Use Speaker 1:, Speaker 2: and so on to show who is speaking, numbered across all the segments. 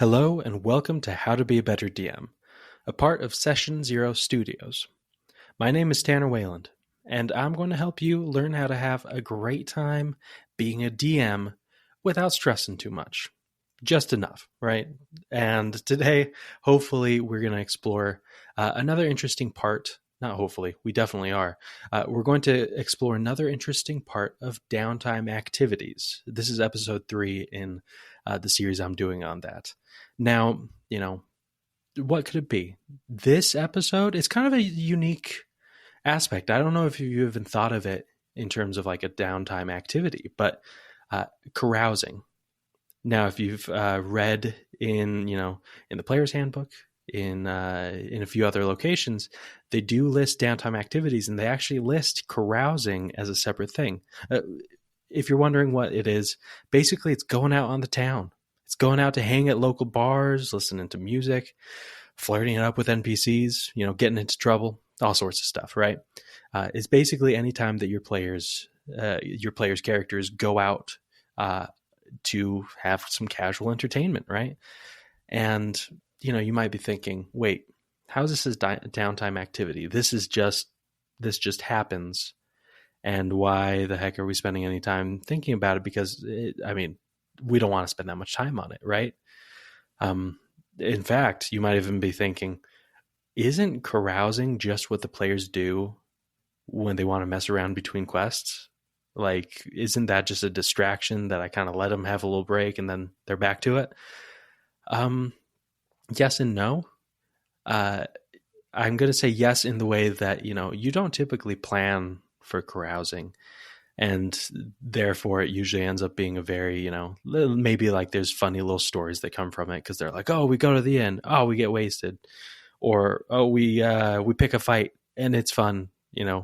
Speaker 1: Hello and welcome to How to Be a Better DM, a part of Session Zero Studios. My name is Tanner Wayland, and I'm going to help you learn how to have a great time being a DM without stressing too much. Just enough, right? And today, hopefully, we're going to explore another interesting part. Not hopefully, we definitely are. We're going to explore another interesting part of downtime activities. This is episode 3 in the series I'm doing on that. Now, what could it be? This episode is kind of a unique aspect. I don't know if you even thought of it in terms of like a downtime activity, but carousing. Now, if you've read in the player's handbook, in a few other locations, they do list downtime activities, and they actually list carousing as a separate thing. If you're wondering what it is, basically it's going out on the town. It's going out to hang at local bars, listening to music, flirting it up with NPCs, getting into trouble, all sorts of stuff, right? It's basically any time that your players' characters go out to have some casual entertainment, right? And you might be thinking, wait, how is this a downtime activity? This just happens, and why the heck are we spending any time thinking about it? Because we don't want to spend that much time on it, right? In fact, you might even be thinking, isn't carousing just what the players do when they want to mess around between quests? Like, isn't that just a distraction that I kind of let them have a little break and then they're back to it? Yes and no. I'm going to say yes in the way that, you don't typically plan for carousing. And therefore, it usually ends up being a very, maybe like there's funny little stories that come from it because they're like, oh, we go to the inn, oh, we get wasted, or oh, we pick a fight and it's fun,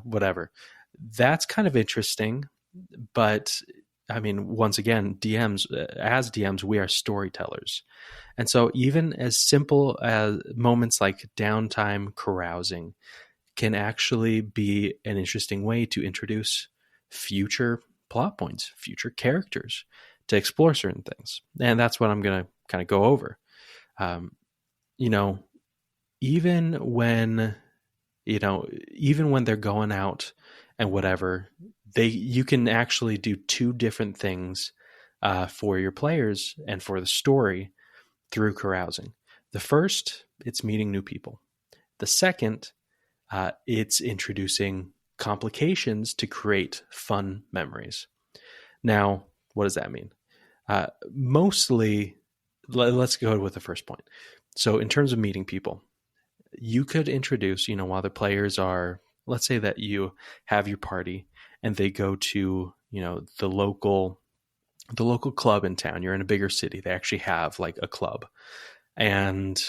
Speaker 1: whatever. That's kind of interesting, but once again, as DMs, we are storytellers, and so even as simple as moments like downtime carousing can actually be an interesting way to introduce future plot points, future characters, to explore certain things. And that's what I'm going to kind of go over. Even when they're going out and whatever, you can actually do two different things for your players and for the story through carousing. The first, it's meeting new people. The second, it's introducing complications to create fun memories. Now, what does that mean? Mostly, let's go with the first point. So in terms of meeting people, you could introduce, while the players are, let's say that you have your party and they go to, the local club in town. You're in a bigger city. They actually have like a club. And,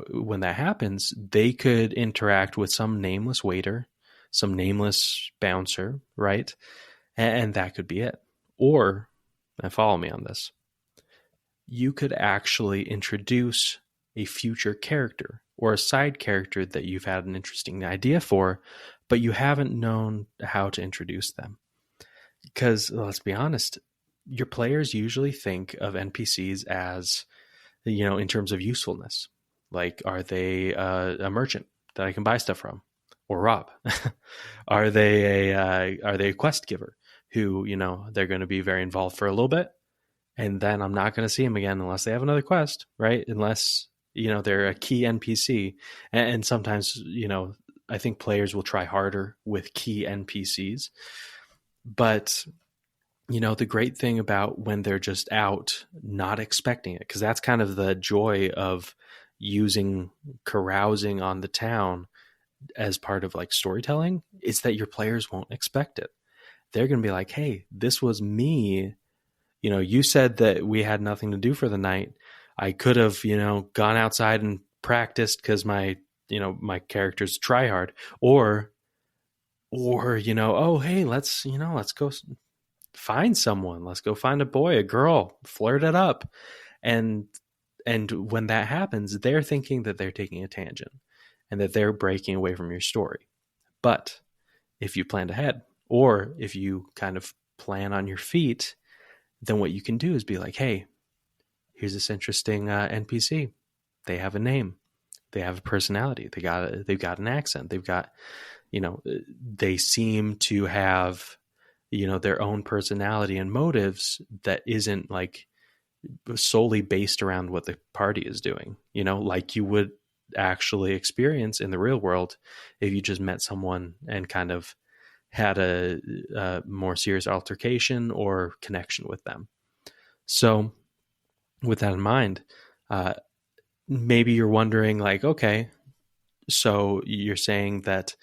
Speaker 1: when that happens, they could interact with some nameless waiter, some nameless bouncer, right? And that could be it. Or, and follow me on this, you could actually introduce a future character or a side character that you've had an interesting idea for, but you haven't known how to introduce them. Because let's be honest, your players usually think of NPCs as, in terms of usefulness. Like, are they a merchant that I can buy stuff from or rob? Are they a quest giver who, they're going to be very involved for a little bit, and then I'm not going to see them again unless they have another quest, right? Unless, they're a key NPC. And sometimes, I think players will try harder with key NPCs. But, the great thing about when they're just out, not expecting it, because that's kind of the joy of using carousing on the town as part of like storytelling, is that your players won't expect it. They're going to be like, hey, this was me. You said that we had nothing to do for the night. I could have, gone outside and practiced because my characters try hard, or, oh, hey, let's go find someone. Let's go find a boy, a girl, flirt it up. And when that happens, they're thinking that they're taking a tangent and that they're breaking away from your story. But if you planned ahead, or if you kind of plan on your feet, then what you can do is be like, hey, here's this interesting NPC. They have a name. They have a personality. They've got an accent. They've got, they seem to have, their own personality and motives that isn't like solely based around what the party is doing, like you would actually experience in the real world if you just met someone and kind of had a more serious altercation or connection with them. So with that in mind, maybe you're wondering like, okay, so you're saying that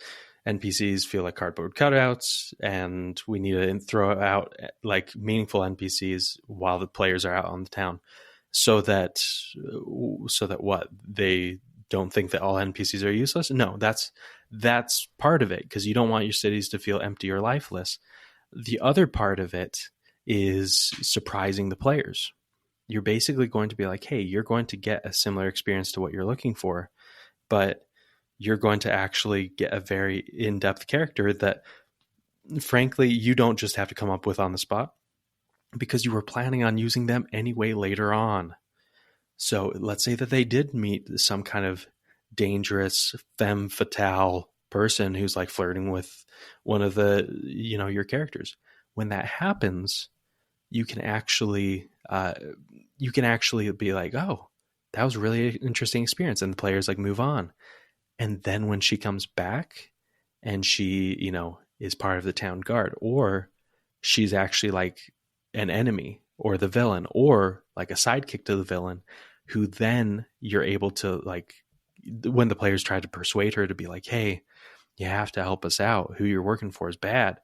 Speaker 1: NPCs feel like cardboard cutouts and we need to throw out like meaningful NPCs while the players are out on the town so that what, they don't think that all NPCs are useless? No, that's part of it, because you don't want your cities to feel empty or lifeless. The other part of it is surprising the players. You're basically going to be like, hey, you're going to get a similar experience to what you're looking for, but you're going to actually get a very in-depth character that, frankly, you don't just have to come up with on the spot, because you were planning on using them anyway later on. So let's say that they did meet some kind of dangerous femme fatale person who's like flirting with one of the, your characters. When that happens, you can actually be like, oh, that was a really interesting experience. And the players like move on. And then when she comes back and she, is part of the town guard, or she's actually like an enemy or the villain or like a sidekick to the villain, who then you're able to like, when the players try to persuade her to be like, hey, you have to help us out, who you're working for is bad,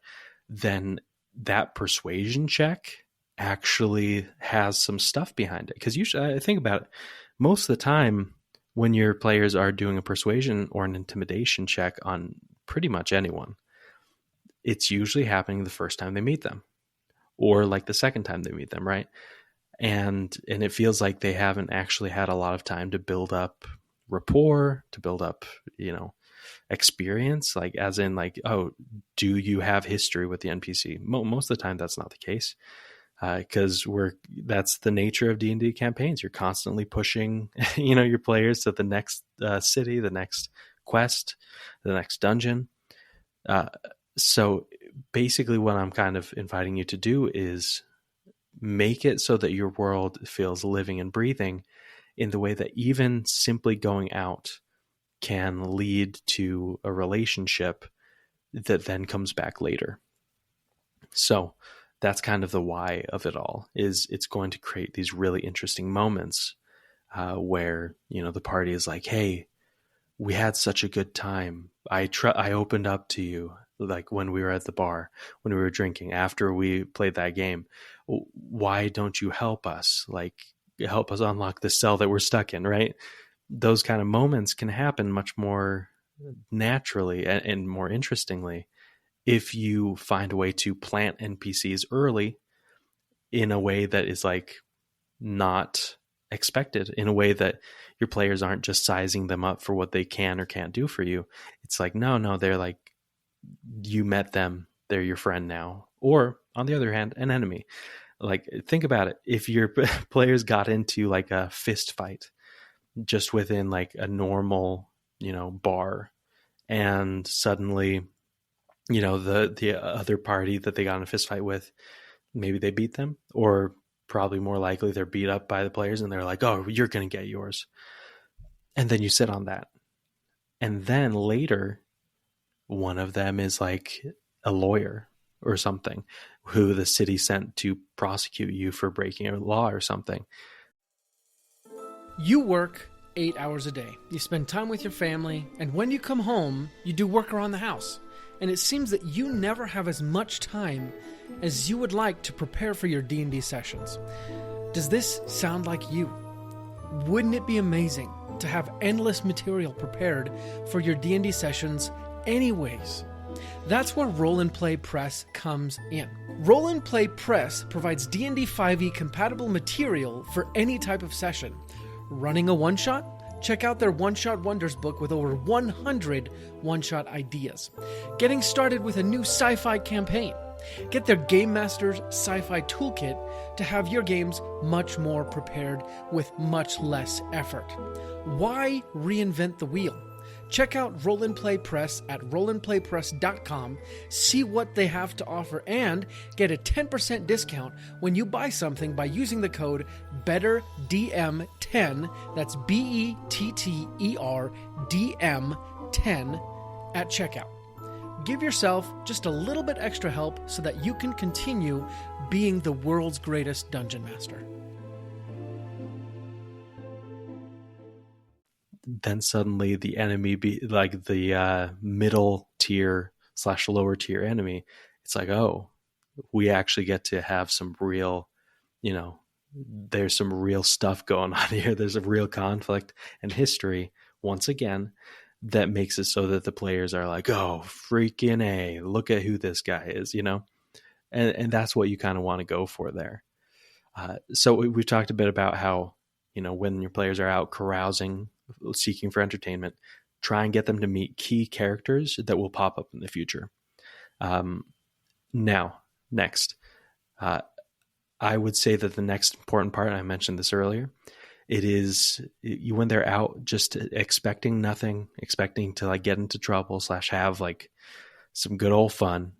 Speaker 1: then that persuasion check actually has some stuff behind it. Because usually, I think about it, most of the time when your players are doing a persuasion or an intimidation check on pretty much anyone, it's usually happening the first time they meet them, or like the second time they meet them, right? And it feels like they haven't actually had a lot of time to build up rapport, to build up, experience, like as in like, oh, do you have history with the NPC? Most of the time that's not the case, because that's the nature of D&D campaigns. You're constantly pushing, your players to the next city, the next quest, the next dungeon. So basically what I'm kind of inviting you to do is make it so that your world feels living and breathing in the way that even simply going out can lead to a relationship that then comes back later. So that's kind of the why of it all, is it's going to create these really interesting moments where, the party is like, hey, we had such a good time. I opened up to you, like when we were at the bar, when we were drinking, after we played that game. Why don't you help us? Like, help us unlock the cell that we're stuck in, right? Those kind of moments can happen much more naturally and more interestingly if you find a way to plant NPCs early in a way that is like not expected, in a way that your players aren't just sizing them up for what they can or can't do for you. It's like, no, they're like, you met them, they're your friend now. Or on the other hand, an enemy. Like, think about it. If your players got into like a fist fight just within like a normal, bar, and suddenly, the other party that they got in a fist fight with, maybe they beat them, or probably more likely they're beat up by the players and they're like, oh, you're going to get yours. And then you sit on that. And then later, one of them is like a lawyer or something who the city sent to prosecute you for breaking a law or something.
Speaker 2: You work 8 hours a day. You spend time with your family, and when you come home, you do work around the house. And it seems that you never have as much time as you would like to prepare for your D&D sessions. Does this sound like you? Wouldn't it be amazing to have endless material prepared for your D&D sessions anyways? That's where Roll & Play Press comes in. Roll & Play Press provides D&D 5e compatible material for any type of session. Running a one-shot? Check out their One-Shot Wonders book with over 100 one-shot ideas. Getting started with a new sci-fi campaign? Get their Game Master's Sci-Fi Toolkit to have your games much more prepared with much less effort. Why reinvent the wheel? Check out Roll and Play Press at rollandplaypress.com, see what they have to offer, and get a 10% discount when you buy something by using the code BETTERDM10, that's BETTERDM10 at checkout. Give yourself just a little bit extra help so that you can continue being the world's greatest dungeon master.
Speaker 1: Then suddenly the enemy, like the middle tier / lower tier enemy, it's like, oh, we actually get to have some real, there's some real stuff going on here. There's a real conflict and history once again that makes it so that the players are like, oh, freaking A, look at who this guy is, and that's what you kind of want to go for there. So we've talked a bit about how, when your players are out carousing, seeking for entertainment, try and get them to meet key characters that will pop up in the future. Next, I would say that the next important part, and I mentioned this earlier, it is when they're out just expecting nothing, expecting to like get into trouble / have like some good old fun.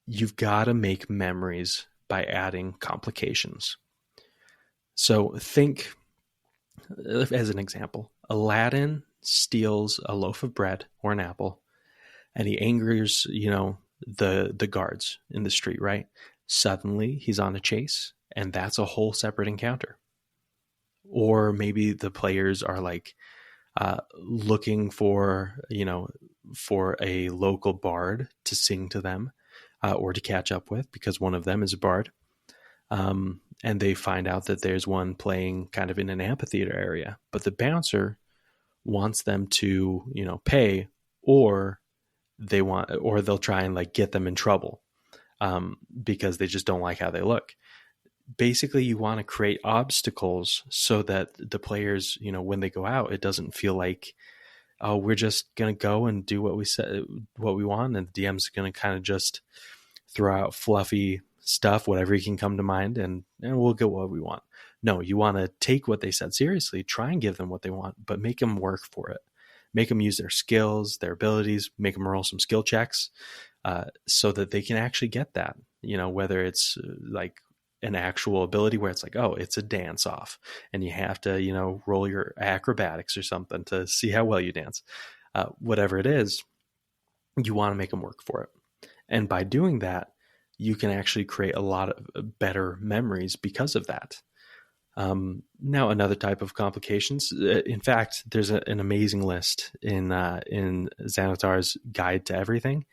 Speaker 1: You've got to make memories by adding complications. So think, as an example, Aladdin steals a loaf of bread or an apple, and he angers, the guards in the street, right? Suddenly he's on a chase, and that's a whole separate encounter. Or maybe the players are like looking for a local bard to sing to them or to catch up with, because one of them is a bard. And they find out that there's one playing kind of in an amphitheater area, but the bouncer wants them to, pay, or they'll try and like get them in trouble because they just don't like how they look. Basically, you want to create obstacles so that the players, when they go out, it doesn't feel like, oh, we're just going to go and do what we want. And the DM's going to kind of just throw out fluffy stuff, whatever he can come to mind, and we'll get what we want. No, you want to take what they said seriously, try and give them what they want, but make them work for it. Make them use their skills, their abilities, make them roll some skill checks so that they can actually get that, whether it's like an actual ability where it's like, oh, it's a dance off and you have to, roll your acrobatics or something to see how well you dance. Whatever it is, you want to make them work for it. And by doing that, you can actually create a lot of better memories because of that. Now, another type of complications. In fact, there's an amazing list in Xanatar's Guide to Everything.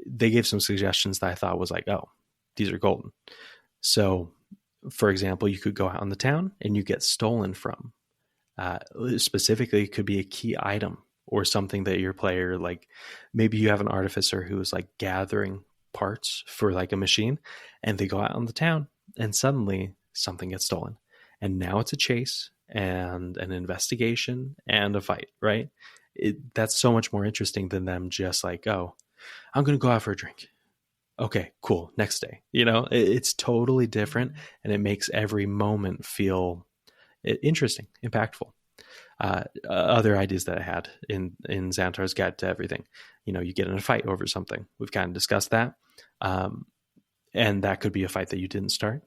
Speaker 1: They gave some suggestions that I thought was like, oh, these are golden. So, for example, you could go out in the town and you get stolen from. Specifically, it could be a key item or something that your player, like maybe you have an artificer who is like gathering parts for like a machine, and they go out on the town and suddenly something gets stolen, and now it's a chase and an investigation and a fight, right? That's so much more interesting than them just like, oh, I'm gonna go out for a drink. Okay, cool, next day. It's totally different, and it makes every moment feel interesting, impactful. Other ideas that I had in Xanatar's Guide to Everything, you get in a fight over something. We've kind of discussed that. And that could be a fight that you didn't start.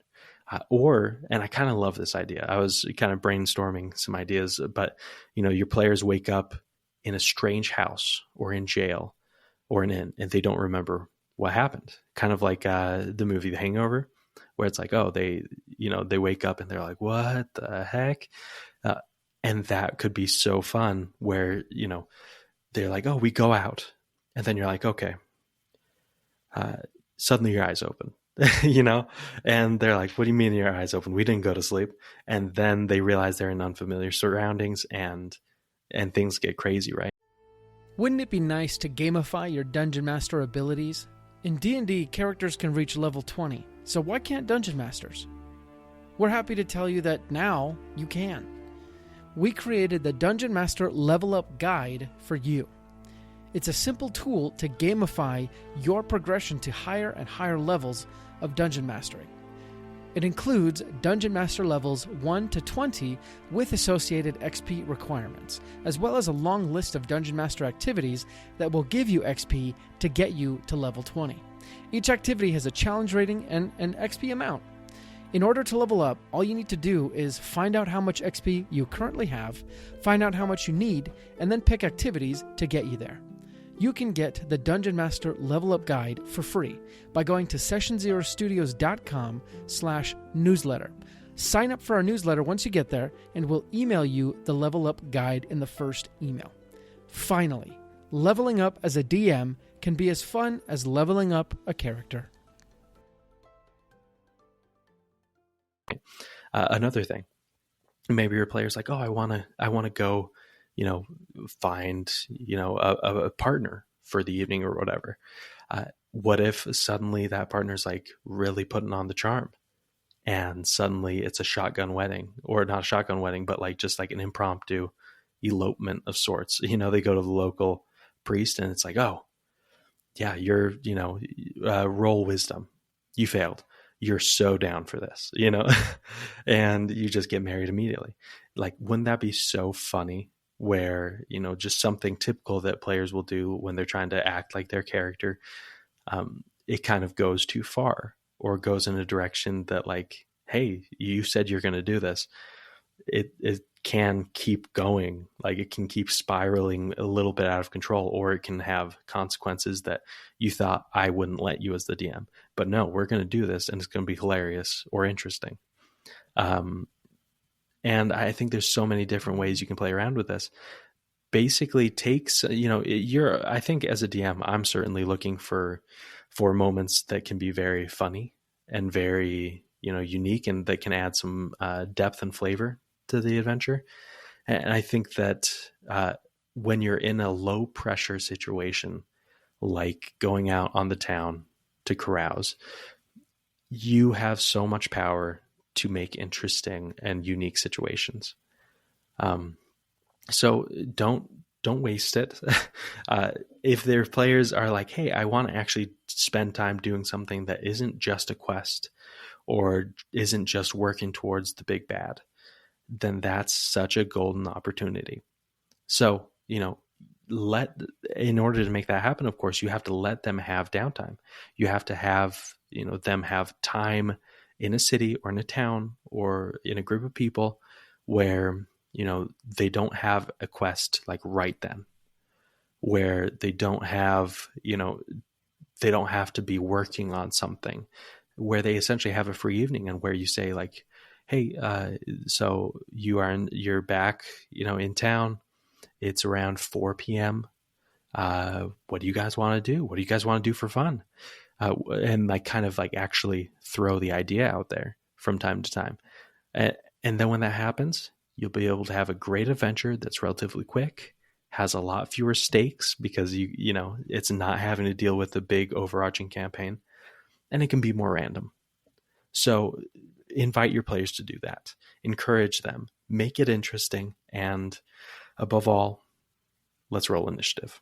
Speaker 1: And I kind of love this idea. I was kind of brainstorming some ideas, but your players wake up in a strange house or in jail or an inn, and they don't remember what happened. Kind of like the movie The Hangover, where it's like, oh, they wake up and they're like, what the heck? And that could be so fun where, they're like, oh, we go out. And then you're like, okay. Suddenly your eyes open, and they're like, what do you mean your eyes open? We didn't go to sleep. And then they realize they're in unfamiliar surroundings and things get crazy, right?
Speaker 2: Wouldn't it be nice to gamify your Dungeon Master abilities? In D&D, characters can reach level 20, so why can't Dungeon Masters? We're happy to tell you that now you can. We created the Dungeon Master Level Up Guide for you. It's a simple tool to gamify your progression to higher and higher levels of dungeon mastery. It includes Dungeon Master levels 1 to 20 with associated XP requirements, as well as a long list of Dungeon Master activities that will give you XP to get you to level 20. Each activity has a challenge rating and an XP amount. In order to level up, all you need to do is find out how much XP you currently have, find out how much you need, and then pick activities to get you there. You can get the Dungeon Master Level Up Guide for free by going to sessionzerostudios.com/newsletter. Sign up for our newsletter once you get there, and we'll email you the Level Up Guide in the first email. Finally, leveling up as a DM can be as fun as leveling up a character.
Speaker 1: Another thing, maybe your player's like, oh, I want to go, find, a partner for the evening or whatever. What if suddenly that partner's like really putting on the charm, and suddenly it's a shotgun wedding, or not a shotgun wedding, but like just like an impromptu elopement of sorts. They go to the local priest and it's like, oh yeah, you're, roll wisdom. You failed. You're so down for this, and you just get married immediately. Like, wouldn't that be so funny? Where, just something typical that players will do when they're trying to act like their character, it kind of goes too far or goes in a direction that, like, hey, you said you're going to do this. It can keep going. Like, it can keep spiraling a little bit out of control, or it can have consequences that you thought I wouldn't let you as the DM. But no, we're going to do this, and it's going to be hilarious or interesting. And I think there's so many different ways you can play around with this. Basically takes, I think as a DM, I'm certainly looking for moments that can be very funny and very, unique, and that can add some depth and flavor to the adventure. And I think that when you're in a low pressure situation, like going out on the town to carouse, you have so much power to make interesting and unique situations. So don't waste it. If their players are like, hey, I want to actually spend time doing something that isn't just a quest or isn't just working towards the big bad, then that's such a golden opportunity. So, in order to make that happen, of course, you have to let them have downtime. You have to have, them have time in a city or in a town or in a group of people where, they don't have a quest like right then, where they don't have, they don't have to be working on something, where they essentially have a free evening, and where you say like, hey, so you're back, in town. It's around 4 p.m. What do you guys want to do? What do you guys want to do for fun? And like kind of like actually throw the idea out there from time to time. And then when that happens, you'll be able to have a great adventure that's relatively quick, has a lot fewer stakes because it's not having to deal with the big overarching campaign, and it can be more random. So invite your players to do that. Encourage them. Make it interesting. And above all, let's roll initiative.